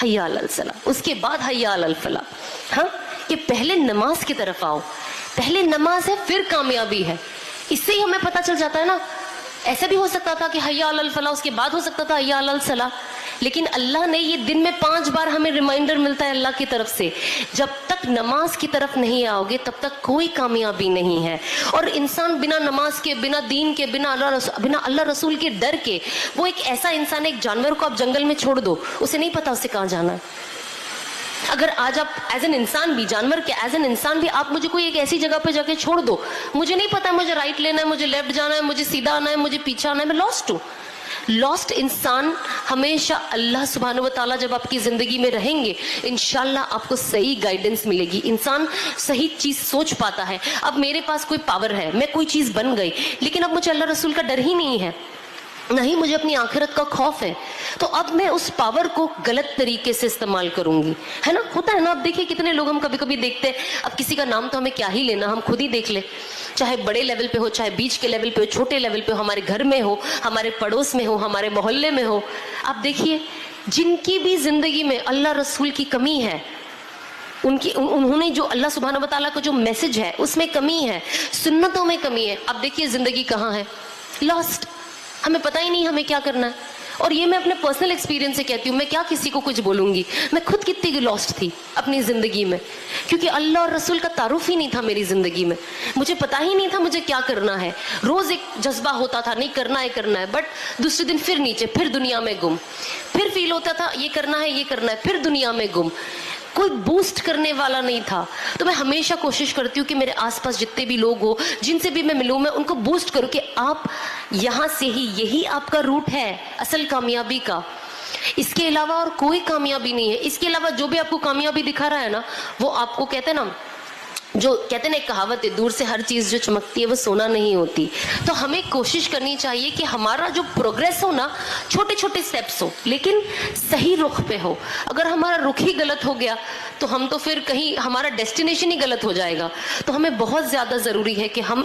حیا علی الصلاۃ، اس کے بعد حیا علی الفلاح. ہاں، کہ پہلے نماز کی طرف آؤ، پہلے نماز ہے پھر کامیابی ہے. اس سے ہی ہمیں پتہ چل جاتا ہے نا. ایسا بھی ہو سکتا تھا کہ حیا علی الفلاح اس کے بعد ہو سکتا تھا حیا علی الصلاح، لیکن اللہ نے یہ دن میں 5 بار ہمیں ریمائنڈر ملتا ہے اللہ کی طرف سے، جب تک نماز کی طرف نہیں آؤ گے تب تک کوئی کامیابی نہیں ہے. اور انسان بنا نماز کے، بنا دین کے، بنا اللہ رسول کے ڈر کے، وہ ایک ایسا انسان ہے، ایک جانور کو آپ جنگل میں چھوڑ دو، اسے نہیں پتا اسے کہاں جانا ہے. اگر آج آپ ایز این انسان بھی، جانور کے ایز این انسان بھی، آپ مجھے کوئی ایک ایسی جگہ پہ جا کے چھوڑ دو، مجھے نہیں پتا مجھے رائٹ لینا ہے، مجھے لیفٹ جانا ہے، مجھے سیدھا آنا ہے، مجھے پیچھے آنا ہے، میں لاسٹ ہوں. لاسٹ انسان ہمیشہ اللہ سبحانہ و تعالیٰ جب آپ کی زندگی میں رہیں گے انشاءاللہ آپ کو صحیح گائیڈنس ملے گی. انسان صحیح چیز سوچ پاتا ہے. اب میرے پاس کوئی پاور ہے، میں کوئی چیز بن گئی، لیکن اب مجھے اللہ رسول کا ڈر ہی نہیں ہے، نہیں مجھے اپنی آخرت کا خوف ہے، تو اب میں اس پاور کو غلط طریقے سے استعمال کروں گی. ہے نا، ہوتا ہے نا. اب دیکھیں کتنے لوگ ہم کبھی کبھی دیکھتے ہیں، اب کسی کا نام تو ہمیں کیا ہی لینا، ہم خود ہی دیکھ لیں، چاہے بڑے لیول پہ ہو، چاہے بیچ کے لیول پہ ہو، چھوٹے لیول پہ ہو، ہمارے گھر میں ہو، ہمارے پڑوس میں ہو، ہمارے محلے میں ہو. آپ دیکھیے جن کی بھی زندگی میں اللہ رسول کی کمی ہے، انہوں نے جو اللہ سبحانہ و تعالیٰ کا جو میسج ہے اس میں کمی ہے، سنتوں میں کمی ہے، اب دیکھیے زندگی کہاں ہے، لاسٹ. ہمیں پتہ ہی نہیں ہمیں کیا کرنا ہے. اور یہ میں اپنے پرسنل ایکسپیرینس سے کہتی ہوں، میں کیا کسی کو کچھ بولوں گی، میں خود کتنی لاسٹ تھی اپنی زندگی میں، کیونکہ اللہ اور رسول کا تعارف ہی نہیں تھا میری زندگی میں. مجھے پتہ ہی نہیں تھا مجھے کیا کرنا ہے. روز ایک جذبہ ہوتا تھا نہیں کرنا ہے کرنا ہے، بٹ دوسرے دن پھر نیچے، پھر دنیا میں گم. پھر فیل ہوتا تھا یہ کرنا ہے یہ کرنا ہے، پھر دنیا میں گم. کوئی بوسٹ کرنے والا نہیں تھا. تو میں ہمیشہ کوشش کرتی ہوں کہ میرے آس پاس جتنے بھی لوگ ہو، جن سے بھی میں ملوں، میں ان کو بوسٹ کروں کہ آپ یہاں سے ہی، یہی آپ کا روٹ ہے اصل کامیابی کا. اس کے علاوہ اور کوئی کامیابی نہیں ہے. اس کے علاوہ جو بھی آپ کو کامیابی دکھا رہا ہے نا، وہ آپ کو کہتے ہیں نا، جو کہتے ہیں نا ایک کہاوت ہے، دور سے ہر چیز جو چمکتی ہے وہ سونا نہیں ہوتی. تو ہمیں کوشش کرنی چاہیے کہ ہمارا جو پروگریس ہو نا، چھوٹے چھوٹے سٹیپس ہو لیکن صحیح رخ پہ ہو. اگر ہمارا رخ ہی غلط ہو گیا تو ہم تو پھر کہیں ہمارا ڈیسٹینیشن ہی غلط ہو جائے گا. تو ہمیں بہت زیادہ ضروری ہے کہ ہم